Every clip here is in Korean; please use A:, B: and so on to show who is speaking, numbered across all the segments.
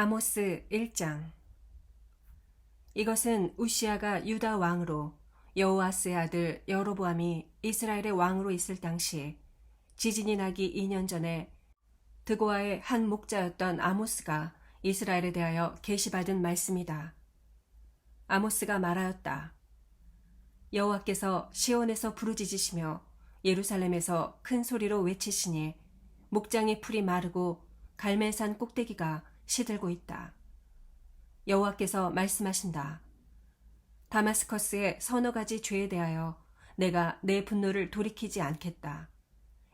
A: 아모스 1장. 이것은 우시아가 유다 왕으로 여호아스의 아들 여로보암이 이스라엘의 왕으로 있을 당시 지진이 나기 2년 전에 드고아의 한 목자였던 아모스가 이스라엘에 대하여 계시받은 말씀이다. 아모스가 말하였다. 여호와께서 시온에서 부르짖으시며 예루살렘에서 큰 소리로 외치시니 목장의 풀이 마르고 갈멜산 꼭대기가 시들고 있다. 여호와께서 말씀하신다. 다마스커스의 서너 가지 죄에 대하여 내가 내 분노를 돌이키지 않겠다.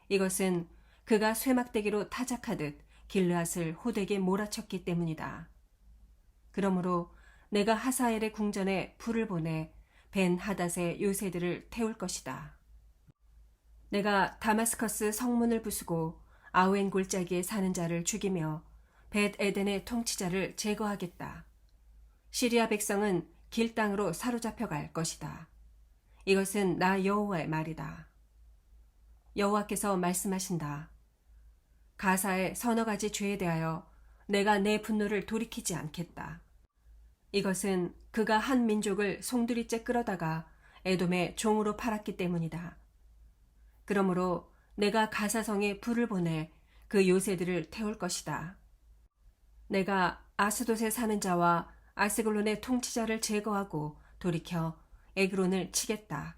A: 이것은 그가 쇠막대기로 타작하듯 길르앗을 호되게 몰아쳤기 때문이다. 그러므로 내가 하사엘의 궁전에 불을 보내 벤 하닷의 요새들을 태울 것이다. 내가 다마스커스 성문을 부수고 아웬 골짜기에 사는 자를 죽이며 벳 에덴의 통치자를 제거하겠다. 시리아 백성은 길 땅으로 사로잡혀 갈 것이다. 이것은 나 여호와의 말이다. 여호와께서 말씀하신다. 가사의 서너 가지 죄에 대하여 내가 내 분노를 돌이키지 않겠다. 이것은 그가 한 민족을 송두리째 끌어다가 에돔의 종으로 팔았기 때문이다. 그러므로 내가 가사성에 불을 보내 그 요새들을 태울 것이다. 내가 아스돗에 사는 자와 아스글론의 통치자를 제거하고 돌이켜 에그론을 치겠다.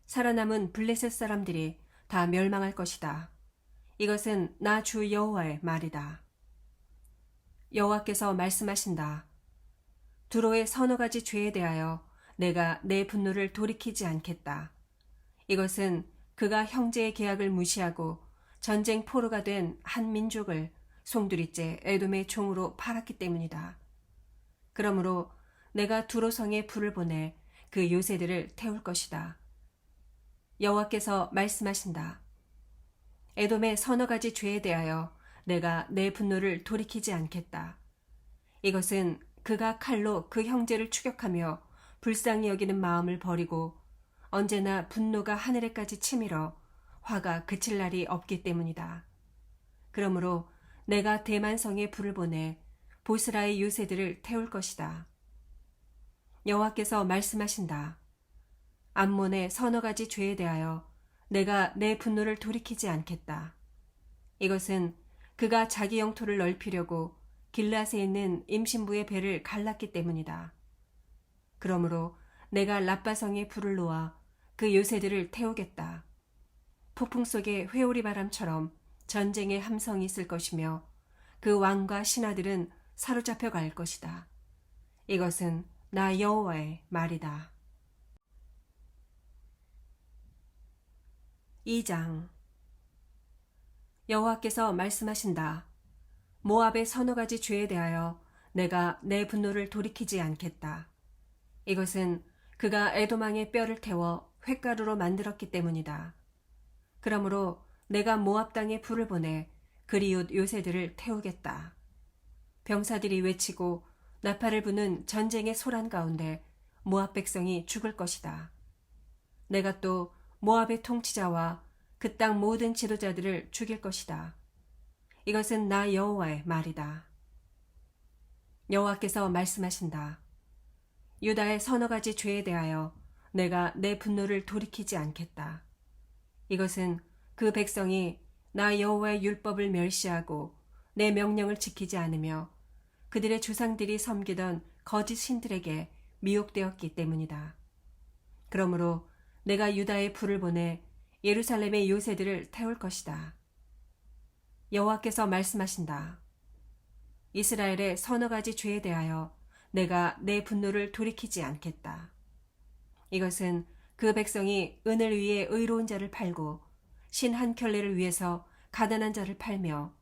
A: 살아남은 블레셋 사람들이 다 멸망할 것이다. 이것은 나 주 여호와의 말이다. 여호와께서 말씀하신다. 두로의 서너 가지 죄에 대하여 내가 내 분노를 돌이키지 않겠다. 이것은 그가 형제의 계약을 무시하고 전쟁 포로가 된 한 민족을 송두리째 에돔의 종으로 팔았기 때문이다. 그러므로 내가 두로성에 불을 보내 그 요새들을 태울 것이다. 여호와께서 말씀하신다. 에돔의 서너 가지 죄에 대하여 내가 내 분노를 돌이키지 않겠다. 이것은 그가 칼로 그 형제를 추격하며 불쌍히 여기는 마음을 버리고 언제나 분노가 하늘에까지 치밀어 화가 그칠 날이 없기 때문이다. 그러므로 내가 대만성에 불을 보내 보스라의 요새들을 태울 것이다. 여호와께서 말씀하신다. 암몬의 서너 가지 죄에 대하여 내가 내 분노를 돌이키지 않겠다. 이것은 그가 자기 영토를 넓히려고 길르앗에 있는 임신부의 배를 갈랐기 때문이다. 그러므로 내가 라빠성에 불을 놓아 그 요새들을 태우겠다. 폭풍 속에 회오리 바람처럼 전쟁의 함성이 있을 것이며 그 왕과 신하들은 사로잡혀 갈 것이다. 이것은 나 여호와의 말이다. 2장. 여호와께서 말씀하신다. 모압의 서너 가지 죄에 대하여 내가 내 분노를 돌이키지 않겠다. 이것은 그가 에돔왕의 뼈를 태워 횟가루로 만들었기 때문이다. 그러므로 내가 모압 땅에 불을 보내 그리웃 요새들을 태우겠다. 병사들이 외치고 나팔을 부는 전쟁의 소란 가운데 모압 백성이 죽을 것이다. 내가 또 모압의 통치자와 그 땅 모든 지도자들을 죽일 것이다. 이것은 나 여호와의 말이다. 여호와께서 말씀하신다. 유다의 서너 가지 죄에 대하여 내가 내 분노를 돌이키지 않겠다. 이것은 그 백성이 나 여호와의 율법을 멸시하고 내 명령을 지키지 않으며 그들의 조상들이 섬기던 거짓 신들에게 미혹되었기 때문이다. 그러므로 내가 유다의 불을 보내 예루살렘의 요새들을 태울 것이다. 여호와께서 말씀하신다. 이스라엘의 서너 가지 죄에 대하여 내가 내 분노를 돌이키지 않겠다. 이것은 그 백성이 은을 위해 의로운 자를 팔고 신 한 켤레를 위해서 가난한 자를 팔며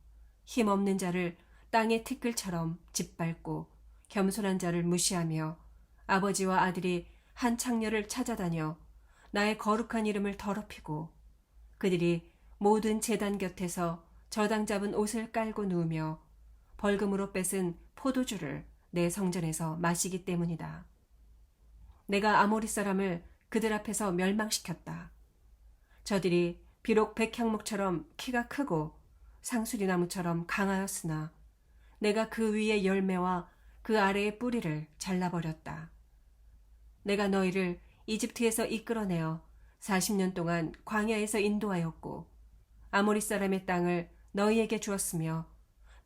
A: 힘없는 자를 땅의 티끌처럼 짓밟고 겸손한 자를 무시하며 아버지와 아들이 한 창녀를 찾아다녀 나의 거룩한 이름을 더럽히고 그들이 모든 제단 곁에서 저당 잡은 옷을 깔고 누우며 벌금으로 뺏은 포도주를 내 성전에서 마시기 때문이다. 내가 아모리 사람을 그들 앞에서 멸망시켰다. 저들이 비록 백향목처럼 키가 크고 상수리나무처럼 강하였으나 내가 그 위의 열매와 그 아래의 뿌리를 잘라버렸다. 내가 너희를 이집트에서 이끌어내어 40년 동안 광야에서 인도하였고 아모리 사람의 땅을 너희에게 주었으며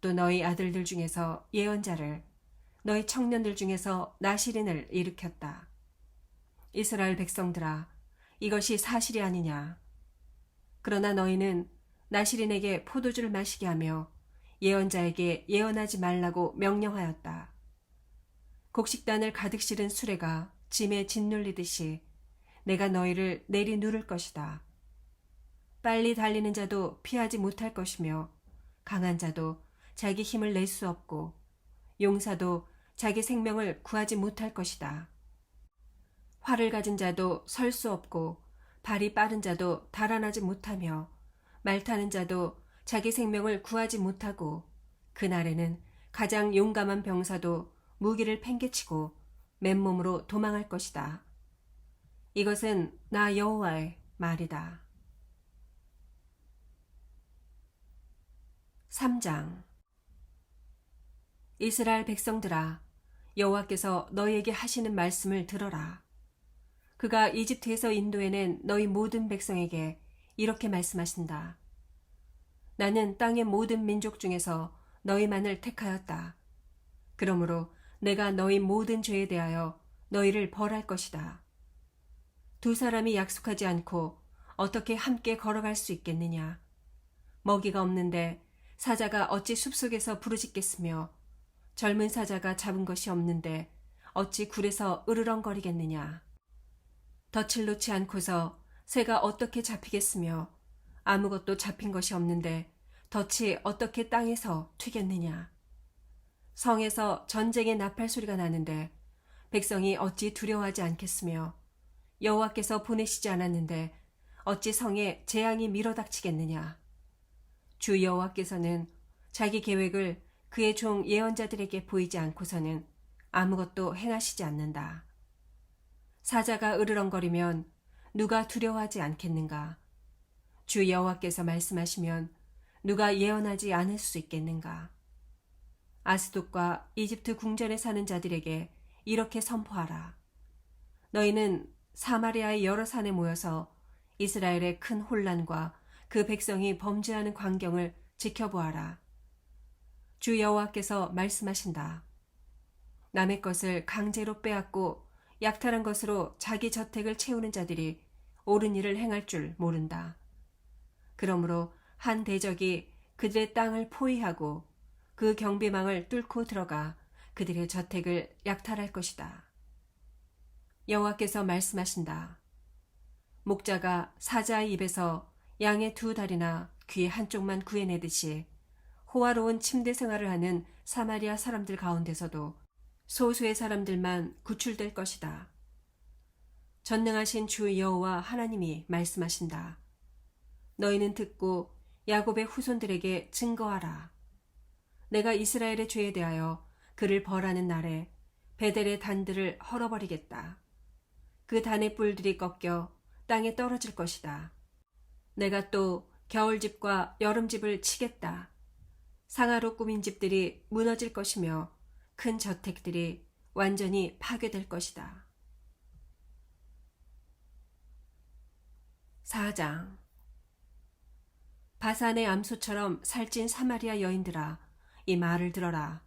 A: 또 너희 아들들 중에서 예언자를 너희 청년들 중에서 나시린을 일으켰다. 이스라엘 백성들아, 이것이 사실이 아니냐? 그러나 너희는 나시린에게 포도주를 마시게 하며 예언자에게 예언하지 말라고 명령하였다. 곡식단을 가득 실은 수레가 짐에 짓눌리듯이 내가 너희를 내리 누를 것이다. 빨리 달리는 자도 피하지 못할 것이며 강한 자도 자기 힘을 낼 수 없고 용사도 자기 생명을 구하지 못할 것이다. 활을 가진 자도 설 수 없고 발이 빠른 자도 달아나지 못하며 말 타는 자도 자기 생명을 구하지 못하고 그날에는 가장 용감한 병사도 무기를 팽개치고 맨몸으로 도망할 것이다. 이것은 나 여호와의 말이다. 3장. 이스라엘 백성들아, 여호와께서 너희에게 하시는 말씀을 들어라. 그가 이집트에서 인도해낸 너희 모든 백성에게 이렇게 말씀하신다. 나는 땅의 모든 민족 중에서 너희만을 택하였다. 그러므로 내가 너희 모든 죄에 대하여 너희를 벌할 것이다. 두 사람이 약속하지 않고 어떻게 함께 걸어갈 수 있겠느냐? 먹이가 없는데 사자가 어찌 숲속에서 부르짖겠으며 젊은 사자가 잡은 것이 없는데 어찌 굴에서 으르렁거리겠느냐? 덫을 놓지 않고서 새가 어떻게 잡히겠으며 아무것도 잡힌 것이 없는데 덫이 어떻게 땅에서 튀겠느냐? 성에서 전쟁의 나팔 소리가 나는데 백성이 어찌 두려워하지 않겠으며 여호와께서 보내시지 않았는데 어찌 성에 재앙이 밀어닥치겠느냐? 주 여호와께서는 자기 계획을 그의 종 예언자들에게 보이지 않고서는 아무것도 행하시지 않는다. 사자가 으르렁거리면 누가 두려워하지 않겠는가? 주 여호와께서 말씀하시면 누가 예언하지 않을 수 있겠는가? 아스돗과 이집트 궁전에 사는 자들에게 이렇게 선포하라. 너희는 사마리아의 여러 산에 모여서 이스라엘의 큰 혼란과 그 백성이 범죄하는 광경을 지켜보아라. 주 여호와께서 말씀하신다. 남의 것을 강제로 빼앗고 약탈한 것으로 자기 저택을 채우는 자들이 옳은 일을 행할 줄 모른다. 그러므로 한 대적이 그들의 땅을 포위하고 그 경비망을 뚫고 들어가 그들의 저택을 약탈할 것이다. 여호와께서 말씀하신다. 목자가 사자의 입에서 양의 두 다리나 귀 한쪽만 구해내듯이 호화로운 침대 생활을 하는 사마리아 사람들 가운데서도 소수의 사람들만 구출될 것이다. 전능하신 주 여호와 하나님이 말씀하신다. 너희는 듣고 야곱의 후손들에게 증거하라. 내가 이스라엘의 죄에 대하여 그를 벌하는 날에 베델의 단들을 헐어버리겠다. 그 단의 뿔들이 꺾여 땅에 떨어질 것이다. 내가 또 겨울집과 여름집을 치겠다. 상하로 꾸민 집들이 무너질 것이며 큰 저택들이 완전히 파괴될 것이다. 4장. 바산의 암소처럼 살찐 사마리아 여인들아, 이 말을 들어라.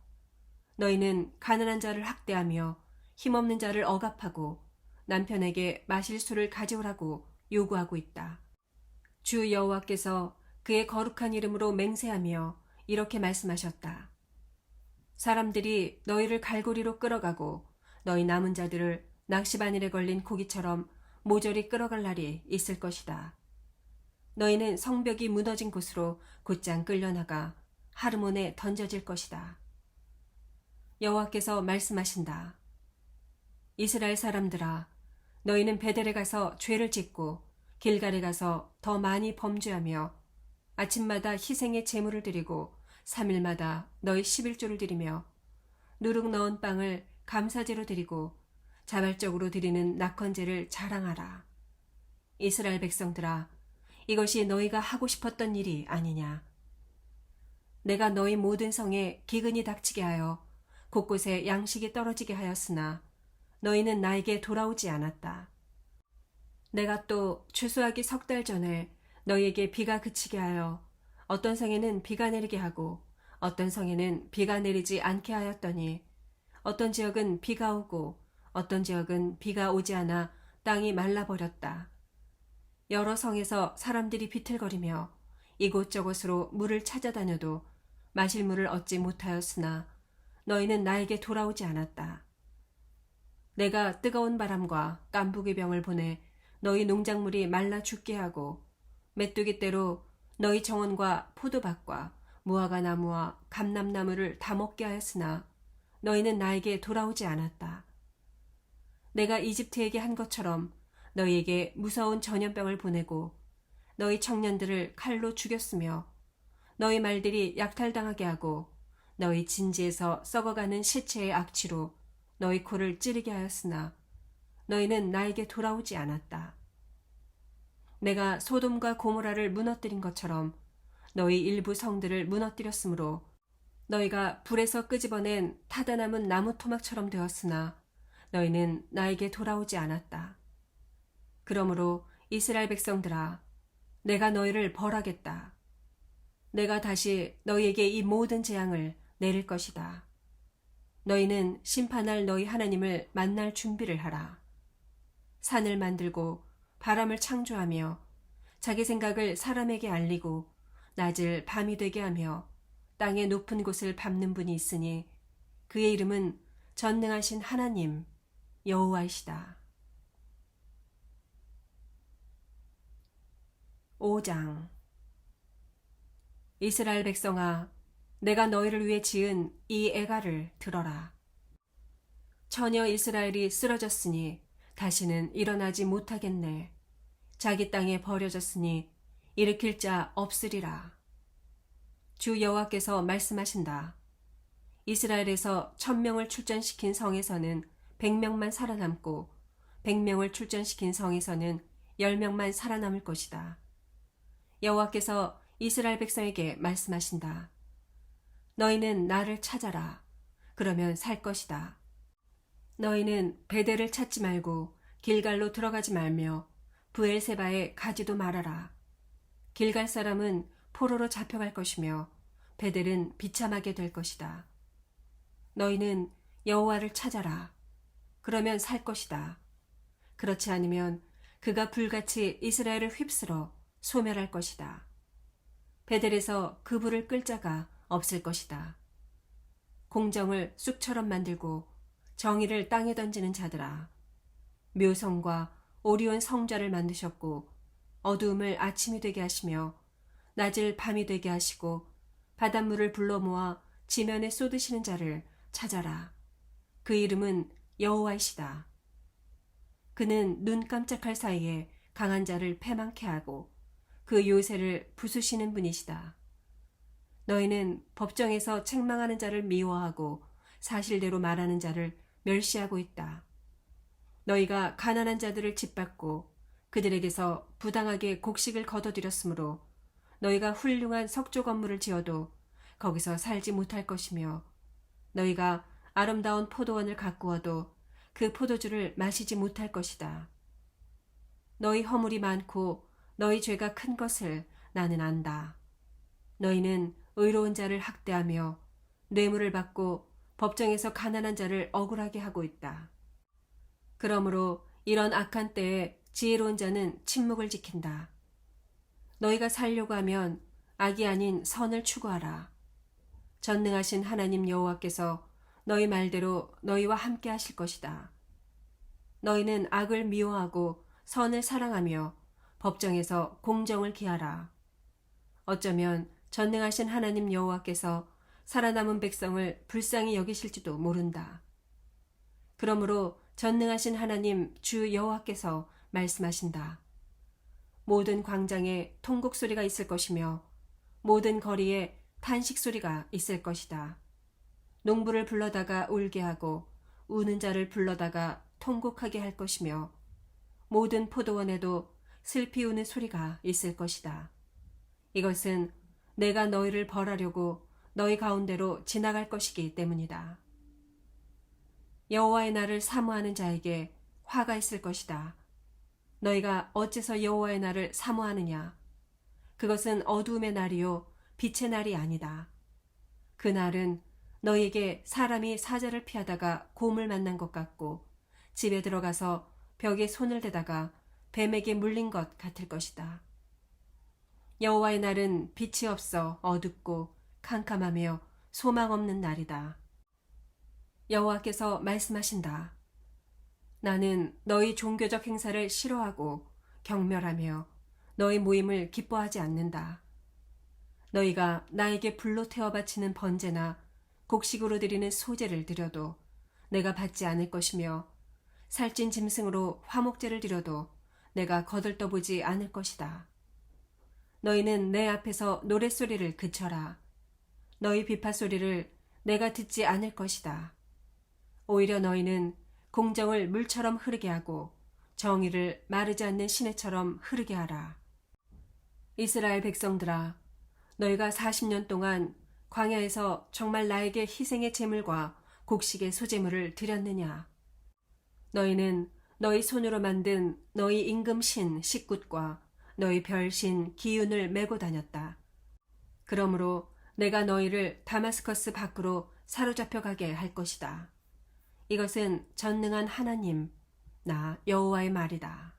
A: 너희는 가난한 자를 학대하며 힘없는 자를 억압하고 남편에게 마실 술을 가져오라고 요구하고 있다. 주 여호와께서 그의 거룩한 이름으로 맹세하며 이렇게 말씀하셨다. 사람들이 너희를 갈고리로 끌어가고 너희 남은 자들을 낚시바늘에 걸린 고기처럼 모조리 끌어갈 날이 있을 것이다. 너희는 성벽이 무너진 곳으로 곧장 끌려나가 하르몬에 던져질 것이다. 여호와께서 말씀하신다. 이스라엘 사람들아, 너희는 베델에 가서 죄를 짓고 길갈에 가서 더 많이 범죄하며 아침마다 희생의 제물을 드리고 3일마다 너희 11조를 드리며 누룩 넣은 빵을 감사제로 드리고 자발적으로 드리는 낙헌제를 자랑하라. 이스라엘 백성들아, 이것이 너희가 하고 싶었던 일이 아니냐? 내가 너희 모든 성에 기근이 닥치게 하여 곳곳에 양식이 떨어지게 하였으나 너희는 나에게 돌아오지 않았다. 내가 또 추수하기 3달 전에 너희에게 비가 그치게 하여 어떤 성에는 비가 내리게 하고 어떤 성에는 비가 내리지 않게 하였더니 어떤 지역은 비가 오고 어떤 지역은 비가 오지 않아 땅이 말라버렸다. 여러 성에서 사람들이 비틀거리며 이곳저곳으로 물을 찾아다녀도 마실 물을 얻지 못하였으나 너희는 나에게 돌아오지 않았다. 내가 뜨거운 바람과 깐부기 병을 보내 너희 농작물이 말라 죽게 하고 메뚜기 떼로 너희 정원과 포도밭과 무화과 나무와 감람나무를 다 먹게 하였으나 너희는 나에게 돌아오지 않았다. 내가 이집트에게 한 것처럼 너희에게 무서운 전염병을 보내고 너희 청년들을 칼로 죽였으며 너희 말들이 약탈당하게 하고 너희 진지에서 썩어가는 시체의 악취로 너희 코를 찌르게 하였으나 너희는 나에게 돌아오지 않았다. 내가 소돔과 고모라를 무너뜨린 것처럼 너희 일부 성들을 무너뜨렸으므로 너희가 불에서 끄집어낸 타다 남은 나무 토막처럼 되었으나 너희는 나에게 돌아오지 않았다. 그러므로 이스라엘 백성들아, 내가 너희를 벌하겠다. 내가 다시 너희에게 이 모든 재앙을 내릴 것이다. 너희는 심판할 너희 하나님을 만날 준비를 하라. 산을 만들고 바람을 창조하며 자기 생각을 사람에게 알리고 낮을 밤이 되게 하며 땅의 높은 곳을 밟는 분이 있으니 그의 이름은 전능하신 하나님 여호와이시다. 5장. 이스라엘 백성아, 내가 너희를 위해 지은 이 애가를 들어라. 처녀 이스라엘이 쓰러졌으니 다시는 일어나지 못하겠네. 자기 땅에 버려졌으니 일으킬 자 없으리라. 주 여호와께서 말씀하신다. 이스라엘에서 1000명을 출전시킨 성에서는 100명만 살아남고 100명을 출전시킨 성에서는 10명만 살아남을 것이다. 여호와께서 이스라엘 백성에게 말씀하신다. 너희는 나를 찾아라. 그러면 살 것이다. 너희는 베델을 찾지 말고 길갈로 들어가지 말며 브엘세바에 가지도 말아라. 길갈 사람은 포로로 잡혀갈 것이며 베델은 비참하게 될 것이다. 너희는 여호와를 찾아라. 그러면 살 것이다. 그렇지 않으면 그가 불같이 이스라엘을 휩쓸어 소멸할 것이다. 베델에서 그 불을 끌 자가 없을 것이다. 공정을 쑥처럼 만들고 정의를 땅에 던지는 자들아, 묘성과 오리온 성좌를 만드셨고 어두움을 아침이 되게 하시며 낮을 밤이 되게 하시고 바닷물을 불러 모아 지면에 쏟으시는 자를 찾아라. 그 이름은 여호와이시다. 그는 눈 깜짝할 사이에 강한 자를 패망케 하고 그 요새를 부수시는 분이시다. 너희는 법정에서 책망하는 자를 미워하고 사실대로 말하는 자를 멸시하고 있다. 너희가 가난한 자들을 짓밟고 그들에게서 부당하게 곡식을 거둬들였으므로 너희가 훌륭한 석조 건물을 지어도 거기서 살지 못할 것이며 너희가 아름다운 포도원을 가꾸어도 그 포도주를 마시지 못할 것이다. 너희 허물이 많고 너희 죄가 큰 것을 나는 안다. 너희는 의로운 자를 학대하며 뇌물을 받고 법정에서 가난한 자를 억울하게 하고 있다. 그러므로 이런 악한 때에 지혜로운 자는 침묵을 지킨다. 너희가 살려고 하면 악이 아닌 선을 추구하라. 전능하신 하나님 여호와께서 너희 말대로 너희와 함께 하실 것이다. 너희는 악을 미워하고 선을 사랑하며 법정에서 공정을 기하라. 어쩌면 전능하신 하나님 여호와께서 살아남은 백성을 불쌍히 여기실지도 모른다. 그러므로 전능하신 하나님 주 여호와께서 말씀하신다. 모든 광장에 통곡 소리가 있을 것이며 모든 거리에 탄식 소리가 있을 것이다. 농부를 불러다가 울게 하고 우는 자를 불러다가 통곡하게 할 것이며 모든 포도원에도 슬피 우는 소리가 있을 것이다. 이것은 내가 너희를 벌하려고 너희 가운데로 지나갈 것이기 때문이다. 여호와의 날을 사모하는 자에게 화가 있을 것이다. 너희가 어째서 여호와의 날을 사모하느냐? 그것은 어두움의 날이요 빛의 날이 아니다. 그 날은 너희에게 사람이 사자를 피하다가 곰을 만난 것 같고 집에 들어가서 벽에 손을 대다가 뱀에게 물린 것 같을 것이다. 여호와의 날은 빛이 없어 어둡고 캄캄하며 소망 없는 날이다. 여호와께서 말씀하신다. 나는 너희 종교적 행사를 싫어하고 경멸하며 너희 모임을 기뻐하지 않는다. 너희가 나에게 불로 태워 바치는 번제나 곡식으로 드리는 소제를 드려도 내가 받지 않을 것이며 살찐 짐승으로 화목제를 드려도 내가 거들떠보지 않을 것이다. 너희는 내 앞에서 노랫소리를 그쳐라. 너희 비파소리를 내가 듣지 않을 것이다. 오히려 너희는 공정을 물처럼 흐르게 하고 정의를 마르지 않는 시내처럼 흐르게 하라. 이스라엘 백성들아, 너희가 40년 동안 광야에서 정말 나에게 희생의 제물과 곡식의 소제물을 드렸느냐? 너희는 너희 손으로 만든 너희 임금신 식굿과 너희 별신 기운을 메고 다녔다. 그러므로 내가 너희를 다마스커스 밖으로 사로잡혀 가게 할 것이다. 이것은 전능한 하나님, 나 여호와의 말이다.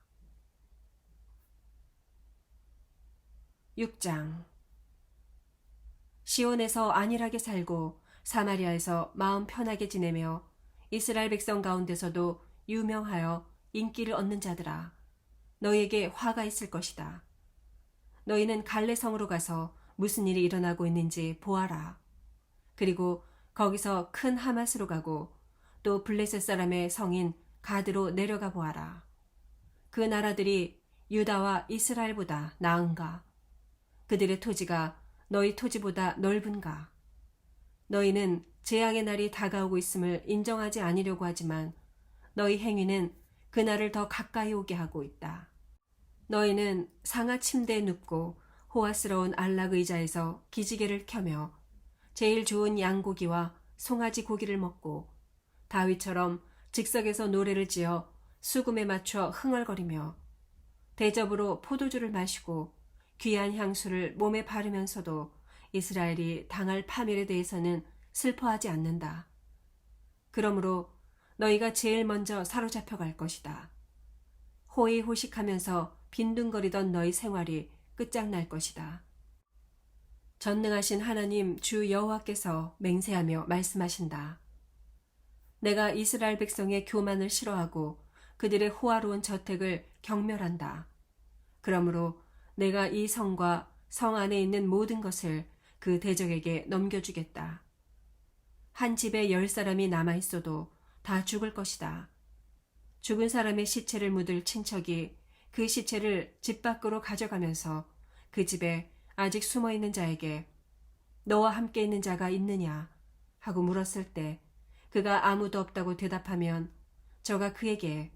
A: 6장. 시온에서 안일하게 살고 사마리아에서 마음 편하게 지내며 이스라엘 백성 가운데서도 유명하여 인기를 얻는 자들아, 너희에게 화가 있을 것이다. 너희는 갈레성으로 가서 무슨 일이 일어나고 있는지 보아라. 그리고 거기서 큰 하맛으로 가고 또 블레셋 사람의 성인 가드로 내려가 보아라. 그 나라들이 유다와 이스라엘보다 나은가? 그들의 토지가 너희 토지보다 넓은가? 너희는 재앙의 날이 다가오고 있음을 인정하지 않으려고 하지만 너희 행위는 그날을 더 가까이 오게 하고 있다. 너희는 상하 침대에 눕고 호화스러운 안락 의자에서 기지개를 켜며 제일 좋은 양고기와 송아지 고기를 먹고 다윗처럼 즉석에서 노래를 지어 수금에 맞춰 흥얼거리며 대접으로 포도주를 마시고 귀한 향수를 몸에 바르면서도 이스라엘이 당할 파멸에 대해서는 슬퍼하지 않는다. 그러므로 너희가 제일 먼저 사로잡혀 갈 것이다. 호의호식하면서 빈둥거리던 너희 생활이 끝장날 것이다. 전능하신 하나님 주 여호와께서 맹세하며 말씀하신다. 내가 이스라엘 백성의 교만을 싫어하고 그들의 호화로운 저택을 경멸한다. 그러므로 내가 이 성과 성 안에 있는 모든 것을 그 대적에게 넘겨주겠다. 한 집에 10사람이 남아있어도 다 죽을 것이다. 죽은 사람의 시체를 묻을 친척이 그 시체를 집 밖으로 가져가면서 그 집에 아직 숨어있는 자에게 너와 함께 있는 자가 있느냐 하고 물었을 때 그가 아무도 없다고 대답하면 저가 그에게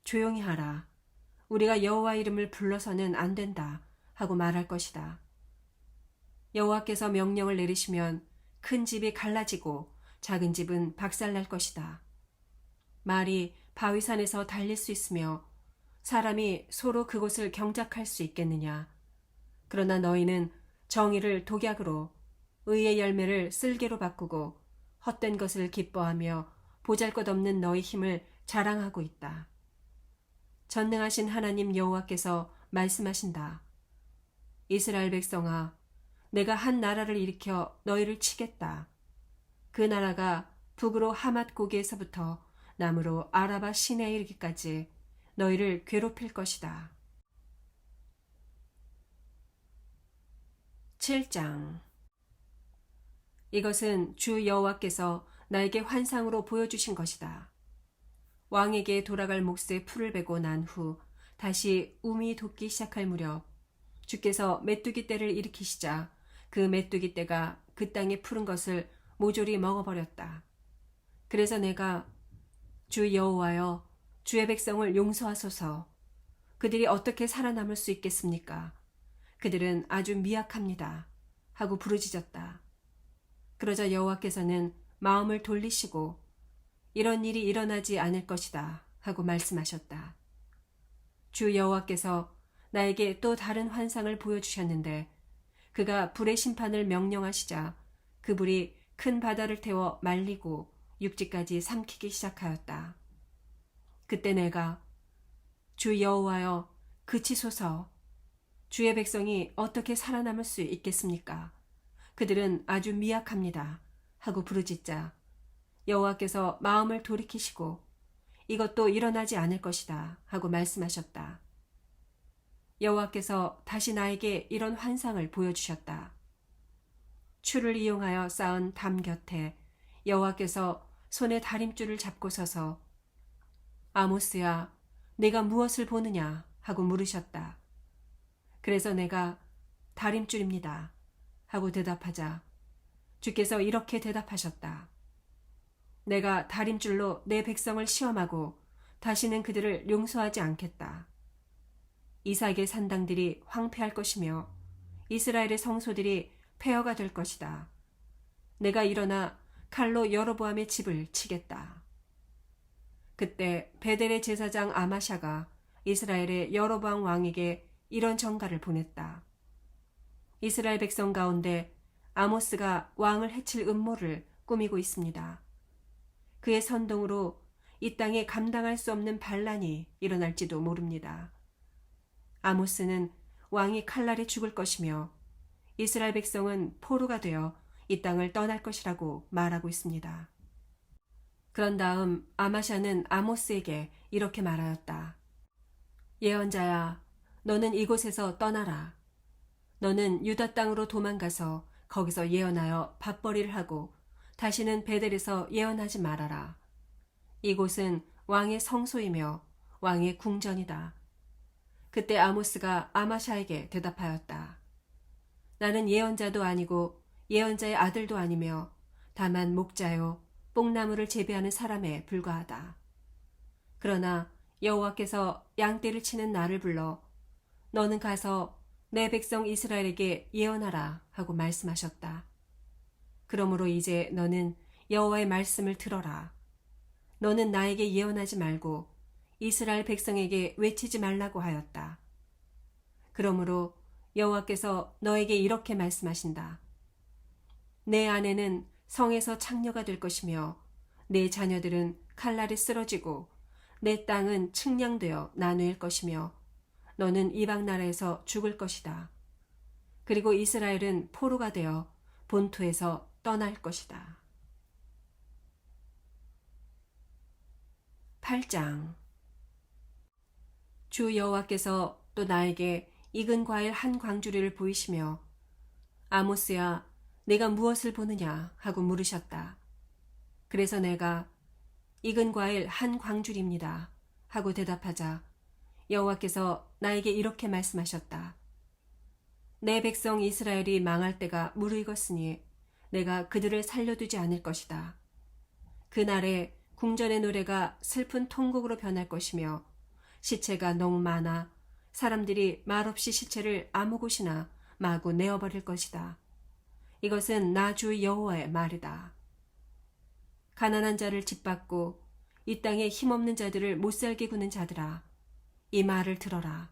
A: 조용히 하라. 우리가 여호와 이름을 불러서는 안 된다 하고 말할 것이다. 여호와께서 명령을 내리시면 큰 집이 갈라지고 작은 집은 박살날 것이다. 말이 바위산에서 달릴 수 있으며 사람이 서로 그곳을 경작할 수 있겠느냐. 그러나 너희는 정의를 독약으로 의의 열매를 쓸개로 바꾸고 헛된 것을 기뻐하며 보잘것없는 너희 힘을 자랑하고 있다. 전능하신 하나님 여호와께서 말씀하신다. 이스라엘 백성아, 내가 한 나라를 일으켜 너희를 치겠다. 그 나라가 북으로 하맛 고기에서부터 남으로 아라바 시내에 이르기까지 너희를 괴롭힐 것이다. 7장. 이것은 주 여호와께서 나에게 환상으로 보여주신 것이다. 왕에게 돌아갈 몫의 풀을 베고 난 후 다시 움이 돋기 시작할 무렵 주께서 메뚜기 떼를 일으키시자 그 메뚜기 떼가 그 땅에 푸른 것을 모조리 먹어버렸다. 그래서 내가 주 여호와여, 주의 백성을 용서하소서. 그들이 어떻게 살아남을 수 있겠습니까? 그들은 아주 미약합니다. 하고 부르짖었다. 그러자 여호와께서는 마음을 돌리시고 이런 일이 일어나지 않을 것이다 하고 말씀하셨다. 주 여호와께서 나에게 또 다른 환상을 보여주셨는데 그가 불의 심판을 명령하시자 그 불이 큰 바다를 태워 말리고 육지까지 삼키기 시작하였다. 그때 내가 주 여호와여 그치소서, 주의 백성이 어떻게 살아남을 수 있겠습니까? 그들은 아주 미약합니다 하고 부르짖자 여호와께서 마음을 돌이키시고 이것도 일어나지 않을 것이다 하고 말씀하셨다. 여호와께서 다시 나에게 이런 환상을 보여주셨다. 추를 이용하여 쌓은 담 곁에 여호와께서 손에 다림줄을 잡고 서서 아모스야, 네가 무엇을 보느냐 하고 물으셨다. 그래서 내가 다림줄입니다 하고 대답하자 주께서 이렇게 대답하셨다. 내가 다림줄로 내 백성을 시험하고 다시는 그들을 용서하지 않겠다. 이삭의 산당들이 황폐할 것이며 이스라엘의 성소들이 폐허가 될 것이다. 내가 일어나 칼로 여로보암의 집을 치겠다. 그때 베델의 제사장 아마샤가 이스라엘의 여로보암 왕에게 이런 전가를 보냈다. 이스라엘 백성 가운데 아모스가 왕을 해칠 음모를 꾸미고 있습니다. 그의 선동으로 이 땅에 감당할 수 없는 반란이 일어날지도 모릅니다. 아모스는 왕이 칼날에 죽을 것이며 이스라엘 백성은 포로가 되어 이 땅을 떠날 것이라고 말하고 있습니다. 그런 다음 아마샤는 아모스에게 이렇게 말하였다. 예언자야, 너는 이곳에서 떠나라. 너는 유다 땅으로 도망가서 거기서 예언하여 밥벌이를 하고 다시는 베델에서 예언하지 말아라. 이곳은 왕의 성소이며 왕의 궁전이다. 그때 아모스가 아마샤에게 대답하였다. 나는 예언자도 아니고 예언자의 아들도 아니며 다만 목자요 뽕나무를 재배하는 사람에 불과하다. 그러나 여호와께서 양떼를 치는 나를 불러 너는 가서 내 백성 이스라엘에게 예언하라 하고 말씀하셨다. 그러므로 이제 너는 여호와의 말씀을 들어라. 너는 나에게 예언하지 말고 이스라엘 백성에게 외치지 말라고 하였다. 그러므로 여호와께서 너에게 이렇게 말씀하신다. 내 아내는 성에서 창녀가 될 것이며 내 자녀들은 칼날에 쓰러지고 내 땅은 측량되어 나누일 것이며 너는 이방 나라에서 죽을 것이다. 그리고 이스라엘은 포로가 되어 본토에서 떠날 것이다. 8장. 주 여호와께서 또 나에게 익은 과일 한 광주리를 보이시며 아모스야, 내가 무엇을 보느냐 하고 물으셨다. 그래서 내가 익은 과일 한 광주리입니다 하고 대답하자 여호와께서 나에게 이렇게 말씀하셨다. 내 백성 이스라엘이 망할 때가 무르익었으니 내가 그들을 살려두지 않을 것이다. 그날에 궁전의 노래가 슬픈 통곡으로 변할 것이며 시체가 너무 많아 사람들이 말없이 시체를 아무 곳이나 마구 내어버릴 것이다. 이것은 나 주 여호와의 말이다. 가난한 자를 짓밟고 이 땅에 힘없는 자들을 못살게 구는 자들아, 이 말을 들어라.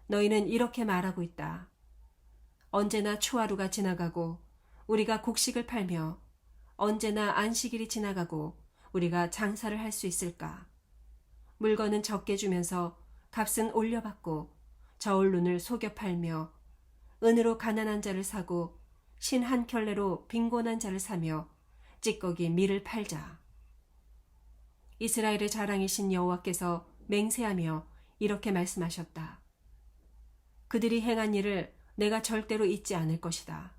A: 너희는 이렇게 말하고 있다. 언제나 초하루가 지나가고 우리가 곡식을 팔며 언제나 안식일이 지나가고 우리가 장사를 할 수 있을까? 물건은 적게 주면서 값은 올려받고 저울눈을 속여 팔며 은으로 가난한 자를 사고 신 한 켤레로 빈곤한 자를 사며 찌꺼기 밀을 팔자. 이스라엘의 자랑이신 여호와께서 맹세하며 이렇게 말씀하셨다. 그들이 행한 일을 내가 절대로 잊지 않을 것이다.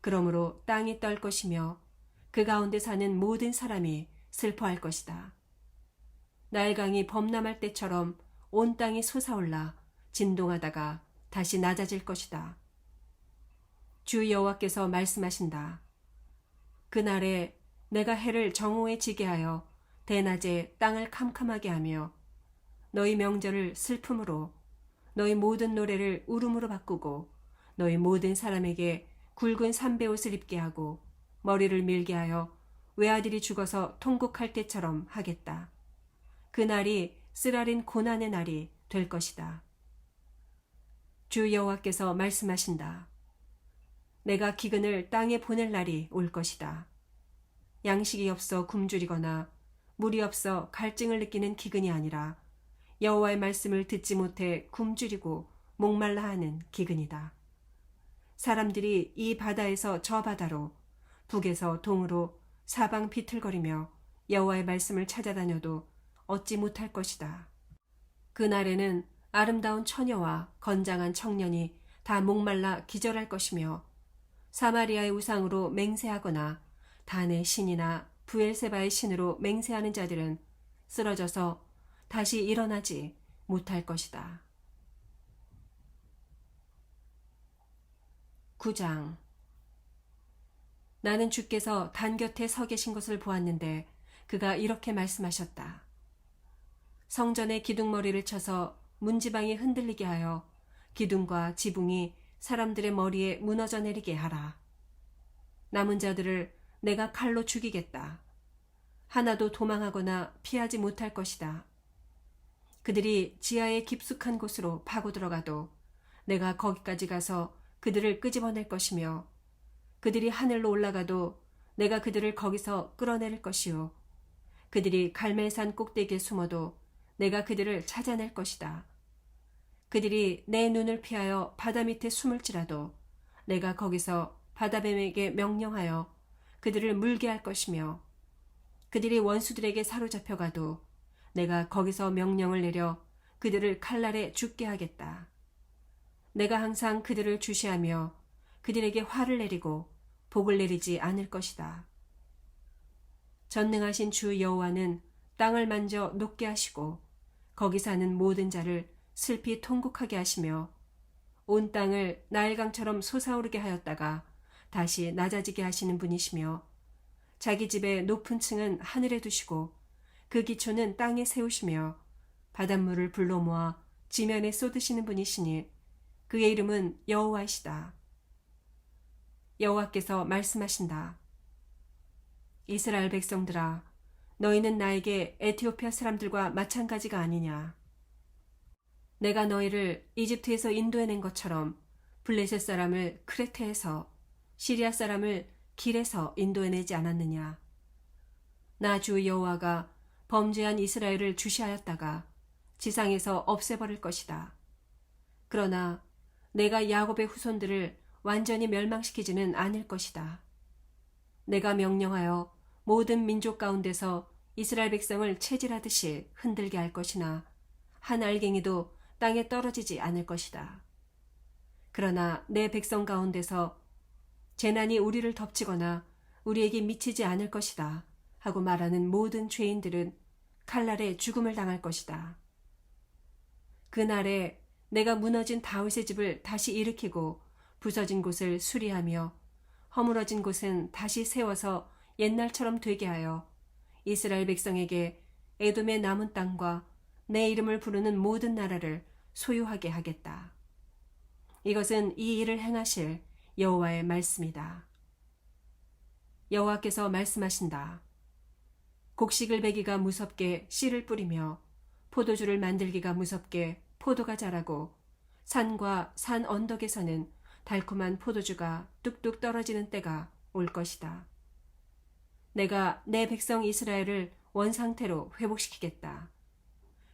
A: 그러므로 땅이 떨 것이며 그 가운데 사는 모든 사람이 슬퍼할 것이다. 나일강이 범람할 때처럼 온 땅이 솟아올라 진동하다가 다시 낮아질 것이다. 주 여호와께서 말씀하신다. 그날에 내가 해를 정오에 지게 하여 대낮에 땅을 캄캄하게 하며 너희 명절을 슬픔으로 너희 모든 노래를 울음으로 바꾸고 너희 모든 사람에게 굵은 삼배옷을 입게 하고 머리를 밀게 하여 외아들이 죽어서 통곡할 때처럼 하겠다. 그 날이 쓰라린 고난의 날이 될 것이다. 주 여호와께서 말씀하신다. 내가 기근을 땅에 보낼 날이 올 것이다. 양식이 없어 굶주리거나 물이 없어 갈증을 느끼는 기근이 아니라 여호와의 말씀을 듣지 못해 굶주리고 목말라 하는 기근이다. 사람들이 이 바다에서 저 바다로, 북에서 동으로 사방 비틀거리며 여호와의 말씀을 찾아다녀도 얻지 못할 것이다. 그날에는 아름다운 처녀와 건장한 청년이 다 목말라 기절할 것이며 사마리아의 우상으로 맹세하거나 단의 신이나 부엘세바의 신으로 맹세하는 자들은 쓰러져서 다시 일어나지 못할 것이다. 9장. 나는 주께서 단 곁에 서 계신 것을 보았는데 그가 이렇게 말씀하셨다. 성전의 기둥머리를 쳐서 문지방이 흔들리게 하여 기둥과 지붕이 사람들의 머리에 무너져 내리게 하라. 남은 자들을 내가 칼로 죽이겠다. 하나도 도망하거나 피하지 못할 것이다. 그들이 지하의 깊숙한 곳으로 파고 들어가도 내가 거기까지 가서 그들을 끄집어낼 것이며 그들이 하늘로 올라가도 내가 그들을 거기서 끌어내릴 것이요 그들이 갈멜산 꼭대기에 숨어도 내가 그들을 찾아낼 것이다. 그들이 내 눈을 피하여 바다 밑에 숨을지라도 내가 거기서 바다뱀에게 명령하여 그들을 물게 할 것이며 그들이 원수들에게 사로잡혀가도 내가 거기서 명령을 내려 그들을 칼날에 죽게 하겠다. 내가 항상 그들을 주시하며 그들에게 화를 내리고 복을 내리지 않을 것이다. 전능하신 주 여호와는 땅을 만져 녹게 하시고 거기 사는 모든 자를 슬피 통곡하게 하시며 온 땅을 나일강처럼 솟아오르게 하였다가 다시 낮아지게 하시는 분이시며 자기 집의 높은 층은 하늘에 두시고 그 기초는 땅에 세우시며 바닷물을 불러 모아 지면에 쏟으시는 분이시니 그의 이름은 여호와이시다. 여호와께서 말씀하신다. 이스라엘 백성들아, 너희는 나에게 에티오피아 사람들과 마찬가지가 아니냐. 내가 너희를 이집트에서 인도해낸 것처럼 블레셋 사람을 크레테에서, 시리아 사람을 길에서 인도해내지 않았느냐. 나 주 여호와가 범죄한 이스라엘을 주시하였다가 지상에서 없애버릴 것이다. 그러나 내가 야곱의 후손들을 완전히 멸망시키지는 않을 것이다. 내가 명령하여 모든 민족 가운데서 이스라엘 백성을 체질하듯이 흔들게 할 것이나 한 알갱이도 땅에 떨어지지 않을 것이다. 그러나 내 백성 가운데서 재난이 우리를 덮치거나 우리에게 미치지 않을 것이다 하고 말하는 모든 죄인들은 칼날에 죽음을 당할 것이다. 그날에 내가 무너진 다윗의 집을 다시 일으키고 부서진 곳을 수리하며 허물어진 곳은 다시 세워서 옛날처럼 되게 하여 이스라엘 백성에게 에돔의 남은 땅과 내 이름을 부르는 모든 나라를 소유하게 하겠다. 이것은 이 일을 행하실 여호와의 말씀이다. 여호와께서 말씀하신다. 곡식을 베기가 무섭게 씨를 뿌리며 포도주를 만들기가 무섭게 포도가 자라고 산과 산 언덕에서는 달콤한 포도주가 뚝뚝 떨어지는 때가 올 것이다. 내가 내 백성 이스라엘을 원상태로 회복시키겠다.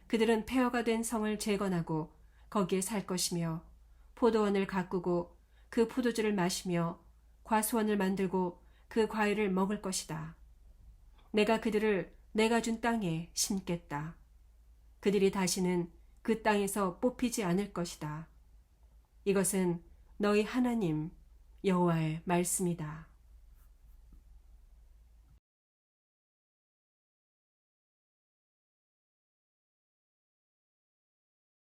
A: 그들은 폐허가 된 성을 재건하고 거기에 살 것이며 포도원을 가꾸고 그 포도주를 마시며 과수원을 만들고 그 과일을 먹을 것이다. 내가 그들을 내가 준 땅에 심겠다. 그들이 다시는 그 땅에서 뽑히지 않을 것이다. 이것은 너희 하나님 여호와의 말씀이다.